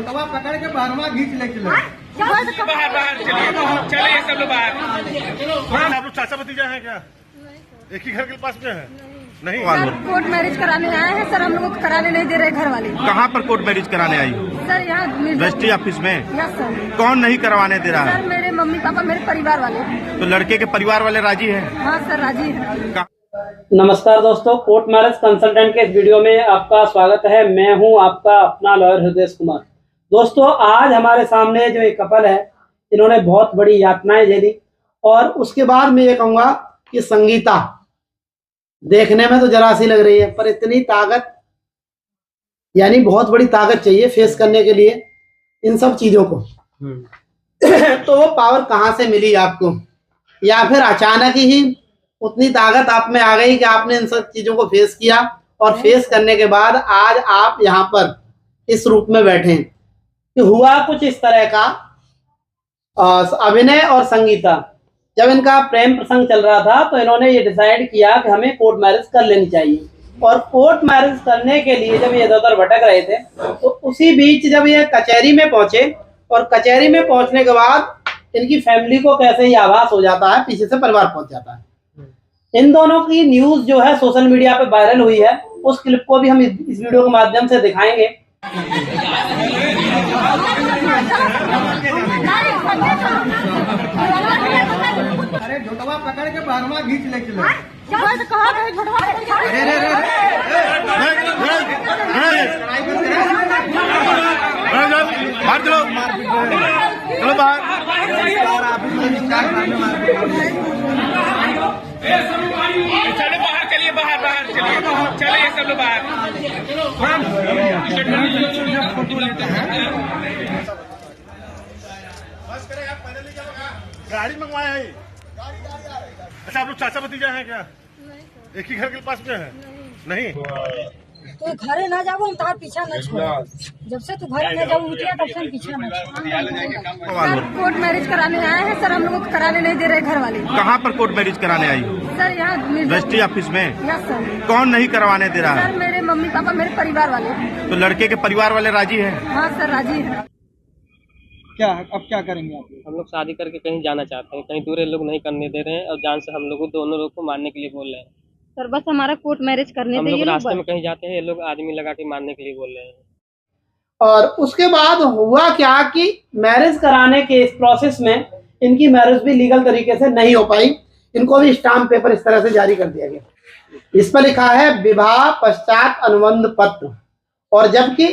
झोटवा पकड़ के बाहरवा घींच ले चलो। बाहर बाहर चलिए सब लोग बाहर। आप लोग चाचा भतीजा हैं क्या? एक ही घर के पास में है? नहीं, सर कोर्ट मैरिज कराने आए हैं सर, हम लोगों को कराने नहीं दे रहे घर वाले। कहाँ पर कोर्ट मैरिज कराने आई हो? सर यहाँ रजिस्ट्री ऑफिस में। Yes sir. कौन नहीं करवाने दे रहा सर है? मेरे मम्मी पापा, मेरे परिवार वाले। तो लड़के के परिवार वाले राजी हैं? हाँ सर राजी है। नमस्कार दोस्तों, कोर्ट मैरिज कंसल्टेंट के इस वीडियो में आपका स्वागत है। मैं हूं आपका अपना लॉयर हृदय कुमार। दोस्तों, आज हमारे सामने जो एक कपल है, इन्होंने बहुत बड़ी यातनाएं झेली और उसके बाद मैं ये कहूँगा कि संगीता देखने में तो जरा सी लग रही है, पर इतनी ताकत, यानी बहुत बड़ी ताकत चाहिए फेस करने के लिए इन सब चीजों को। तो वो पावर कहाँ से मिली आपको, या फिर अचानक ही उतनी ताकत आप में आ गई कि आपने इन सब चीजों को फेस किया और फेस करने के बाद आज आप यहाँ पर इस रूप में बैठे हैं? कि हुआ कुछ इस तरह का, अभिनय और संगीता जब इनका प्रेम प्रसंग चल रहा था तो इन्होंने ये डिसाइड किया कि हमें कोर्ट मैरिज कर लेनी चाहिए। और कोर्ट मैरिज करने के लिए जब ये इधर उधर भटक रहे थे तो उसी बीच जब ये कचहरी में पहुंचे, और कचहरी में पहुंचने के बाद इनकी फैमिली को कैसे ही आभास हो जाता है, पीछे से परिवार पहुंच जाता है। इन दोनों की न्यूज जो है सोशल मीडिया पे वायरल हुई है, उस क्लिप को भी हम इस वीडियो के माध्यम से दिखाएंगे। अरे झोटवा पकड़ के बाहरवा घींच ले चलो। बाहर चलो, चलो बाहर। चलो बाहर चलिए, बाहर बाहर चलिए सब लोग बाहर। गाड़ी मंगवाया है? अच्छा, आप लोग चाचा भतीजा हैं क्या? एक ही घर के पास में है? नहीं, तो घरे ना जाओ, हम तार पीछा न छोड़ो। जब से तू घरे न जाओ उठिया तब से हम पीछा न छोड़ो। सर कोर्ट मैरिज कराने आए हैं सर, हम लोगों को कराने नहीं दे रहे घर वाले। कहाँ पर कोर्ट मैरिज कराने आई हो? सर यहाँ रजिस्ट्री ऑफिस में। Yes sir. कौन नहीं करवाने दे रहा सर है? मेरे मम्मी पापा, मेरे परिवार वाले। तो लड़के के परिवार वाले राजी हैं? हाँ सर राजी है। क्या अब क्या करेंगे आप? हम लोग शादी करके कहीं जाना चाहते हैं, कहीं दूर लोग नहीं करने दे रहे हैं और जान से हम लोग दोनों लोग को मारने के लिए बोल रहे हैं। सर बस हमारा कोर्ट मैरिज करने हम दे। लोग रास्ते में कहीं जाते हैं, ये लोग आदमी लगा के मारने के लिए बोल रहे हैं। और उसके बाद हुआ क्या कि मैरिज कराने के इस प्रोसेस में इनकी मैरिज भी लीगल तरीके से नहीं हो पाई। इनको भी स्टाम्प पेपर इस तरह से जारी कर दिया गया। इस पर लिखा है विवाह पश्चात अनुबंध पत्र, और जबकि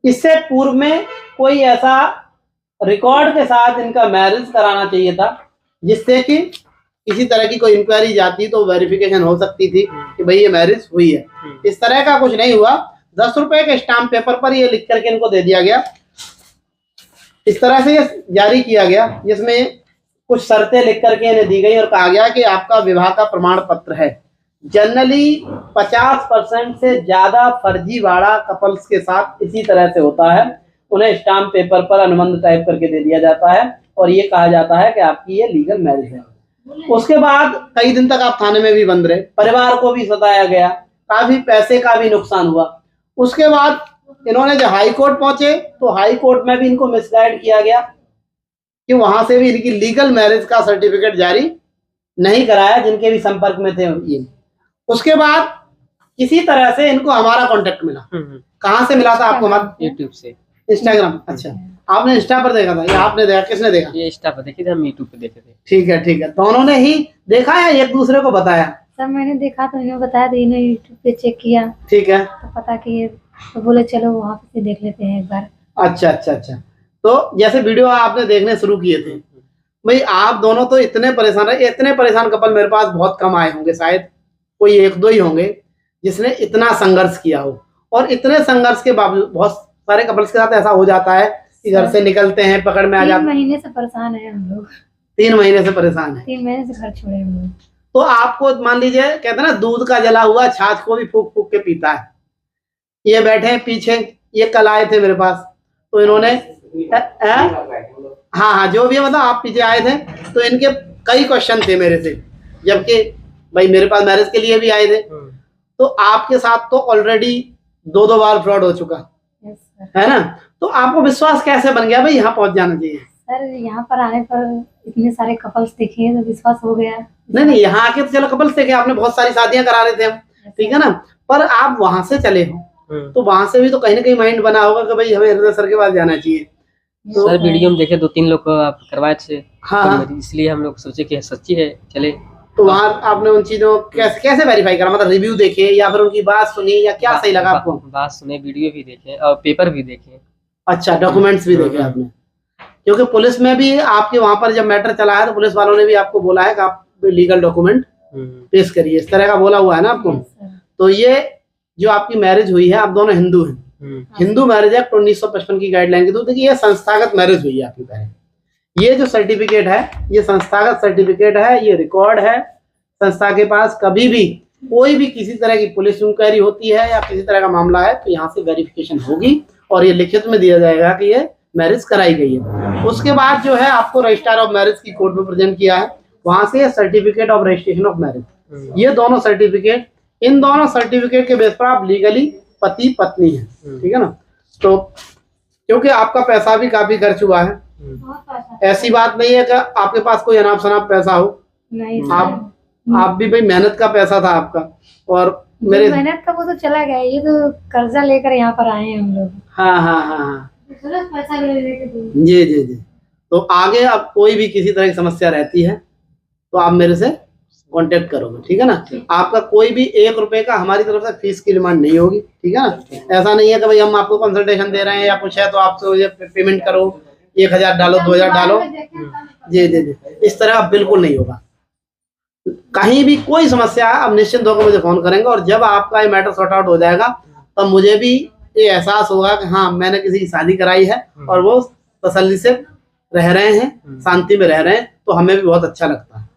इससे पूर्व में कोई ऐसा रिकॉर्ड के साथ इनका मैरिज कराना चाहिए था जिससे कि किसी तरह की कोई इंक्वायरी जाती तो वेरिफिकेशन हो सकती थी कि भाई ये मैरिज हुई है। इस तरह का कुछ नहीं हुआ। 10 रुपए के स्टाम्प पेपर पर ये लिख करके इनको दे दिया गया। इस तरह से ये जारी किया गया, जिसमें कुछ शर्तें लिख करके इन्हें दी गई और कहा गया कि आपका विवाह का प्रमाण पत्र है। जनरली 50% से ज्यादा फर्जीवाड़ा कपल्स के साथ इसी तरह से होता है। उन्हें स्टाम्प पेपर पर अनुबंध टाइप करके दे दिया जाता है और ये कहा जाता है कि आपकी ये लीगल मैरिज है। उसके बाद कई दिन तक आप थाने में भी बंद रहे, परिवार को भी सताया गया, काफी पैसे का भी नुकसान हुआ। उसके बाद इन्होंने जब हाई कोर्ट पहुंचे तो हाई कोर्ट में भी इनको मिसगाइड किया गया कि वहां से भी इनकी लीगल मैरिज का सर्टिफिकेट जारी नहीं कराया, जिनके भी संपर्क में थे ये। उसके बाद किसी तरह से इनको हमारा कांटेक्ट मिला। कहाँ से मिला था आपको? हमारा यूट्यूब से, इंस्टाग्राम। अच्छा, आपने इंस्टा पर देखा था या आपने देखा? किसने देखा? ये इंस्टा पर देखे थे, हम यूट्यूब पे देखे थे। ठीक है ठीक है, दोनों ने ही देखा या एक दूसरे को बताया? सर मैंने देखा तो इन्हें बताया, तो इन्हें यूट्यूब पे चेक किया ठीक है, तो पता कि तो बोले चलो वहाँ पे देख लेते हैं एक बार। अच्छा अच्छा अच्छा। तो जैसे वीडियो आपने देखने शुरू किए थे, भाई आप दोनों तो इतने परेशान रहे। इतने परेशान कपल मेरे पास बहुत कम आए होंगे, शायद कोई एक दो ही होंगे जिसने इतना संघर्ष किया हो। और इतने संघर्ष के बावजूद बहुत सारे कपल्स के साथ ऐसा हो जाता है कि घर से निकलते हैं, पकड़ में आ जाते हैं। 3 महीने से परेशान है हम लोग। 3 महीने से परेशान है। 3 महीने से घर छोड़े हम लोग। तो आपको मान लीजिए, कहते हैं ना दूध का जला हुआ छाछ को भी फूक फूक के पीता है। ये बैठे हैं पीछे, ये कल आए थे मेरे पास, तो इन्होंने हाँ, जो भी है, मतलब आप पीछे आए थे तो इनके कई क्वेश्चन थे मेरे से, जबकि भाई मेरे पास मैरिज के लिए भी आए थे। तो आपके साथ तो ऑलरेडी 2 बार फ्रॉड हो चुका है ना। तो आपको विश्वास कैसे बन गया भाई यहाँ पहुंच जाना चाहिए? सर यहाँ पर आने पर इतने सारे कपल्स दिखे तो विश्वास हो गया। नहीं, यहाँ आके तो चलो कपल्स देखे, आपने बहुत सारी शादियां करा रहे थे हम, ठीक है ना, पर आप वहां से चले हो तो वहां से भी तो कहीं ना कहीं माइंड बना होगा कि भाई हमें हृदय सर के पास जाना चाहिए। तो सर वीडियो में देखे 2-3 लोग को आप करवाए थे। हाँ, तो इसलिए हम लोग सोचे कि सच्ची है, चले। तो वहाँ आपने उन चीजों कैसे वेरीफाई करा, मतलब रिव्यू देखे या फिर उनकी बात सुनी या क्या सही लगा आपको? बात सुने, वीडियो भी देखे और पेपर भी देखे। अच्छा, डॉक्यूमेंट्स भी देखे आपने? क्योंकि पुलिस में भी आपके वहां पर जब मैटर चला है तो पुलिस वालों ने भी आपको बोला है कि आप लीगल डॉक्यूमेंट पेश करिए, इस तरह का बोला हुआ है ना आपको। तो ये जो आपकी मैरिज हुई है, आप दोनों हिंदू हैं, हिंदू मैरिज एक्ट 1955 की गाइडलाइन के थ्रू देखिए ये संस्थागत मैरिज हुई है आपकी पहले। ये जो सर्टिफिकेट है ये संस्थागत सर्टिफिकेट है, ये रिकॉर्ड है संस्था के पास। कभी भी कोई भी किसी तरह की पुलिस इंक्वायरी होती है या किसी तरह का मामला है तो यहाँ से वेरिफिकेशन होगी और ये लिखित में दिया जाएगा कि ये मैरिज कराई गई है। उसके बाद जो है आपको रजिस्ट्रार ऑफ मैरिज की कोर्ट में प्रेजेंट किया है, वहां से certificate of registration of marriage, ये दोनों सर्टिफिकेट, इन दोनों सर्टिफिकेट के बेस पर आप लीगली पति पत्नी है, ठीक है ना। तो क्योंकि आपका पैसा भी काफी खर्च हुआ है, ऐसी बात नहीं है कि आपके पास कोई अनाप शनाप पैसा हो, नहीं, आप भी भाई मेहनत का पैसा था आपका, और मेरे मेहनत का वो तो चला गया, ये तो कर्जा लेकर यहाँ पर आए हैं हम लोग। हाँ, पैसा लेके जी। तो आगे अब कोई भी किसी तरह की समस्या रहती है तो आप मेरे से कांटेक्ट करोगे, ठीक है ना। आपका कोई भी 1 रुपए का हमारी तरफ से फीस की डिमांड नहीं होगी, ठीक है ना। ऐसा नहीं है कि भाई हम आपको कंसल्टेशन दे रहे हैं या कुछ है तो आपसे ये पेमेंट करो, 1000 डालो, 2000 डालो, जी, इस तरह बिल्कुल नहीं होगा। कहीं भी कोई समस्या है अब निश्चिंत होकर मुझे फोन करेंगे, और जब आपका ये मैटर सॉर्ट आउट हो जाएगा तब मुझे भी ये एहसास होगा कि हाँ मैंने किसी की शादी कराई है और वो तसल्ली से रह रहे हैं, शांति में रह रहे हैं, तो हमें भी बहुत अच्छा लगता है।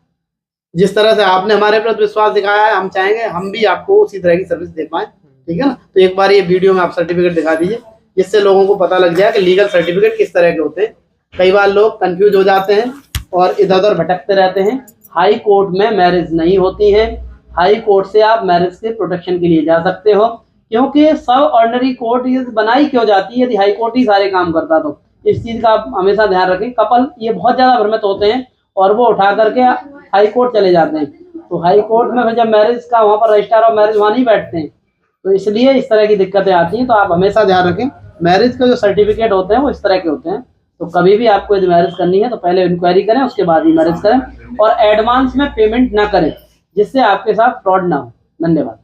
जिस तरह से आपने हमारे प्रति विश्वास दिखाया है, हम चाहेंगे हम भी आपको उसी तरह की सर्विस दे पाए, ठीक है ना। तो एक बार ये वीडियो में आप सर्टिफिकेट दिखा दीजिए, जिससे लोगों को पता लग जाए कि लीगल सर्टिफिकेट किस तरह के होते हैं। कई बार लोग कंफ्यूज हो जाते हैं और इधर उधर भटकते रहते हैं। हाई कोर्ट में मैरिज नहीं होती है, हाई कोर्ट से आप मैरिज के प्रोटेक्शन के लिए जा सकते हो, क्योंकि सब ऑर्डिनरी कोर्ट ये बनाई क्यों जाती है यदि हाई कोर्ट ही सारे काम करता तो। इस चीज का आप हमेशा ध्यान रखें। कपल ये बहुत ज्यादा भ्रमित होते हैं और वो उठा करके हाई कोर्ट चले जाते हैं, तो हाई कोर्ट में जब मैरिज का वहाँ पर रजिस्ट्रार ऑफ मैरिज वहाँ नहीं बैठते हैं, तो इसलिए इस तरह की दिक्कतें आती हैं। तो आप हमेशा ध्यान रखें, मैरिज के जो सर्टिफिकेट होते हैं वो इस तरह के होते हैं। तो कभी भी आपको यदि मैरिज करनी है तो पहले इंक्वायरी करें, उसके बाद ही मैरिज करें, और एडवांस में पेमेंट ना करें जिससे आपके साथ फ्रॉड ना हो। धन्यवाद।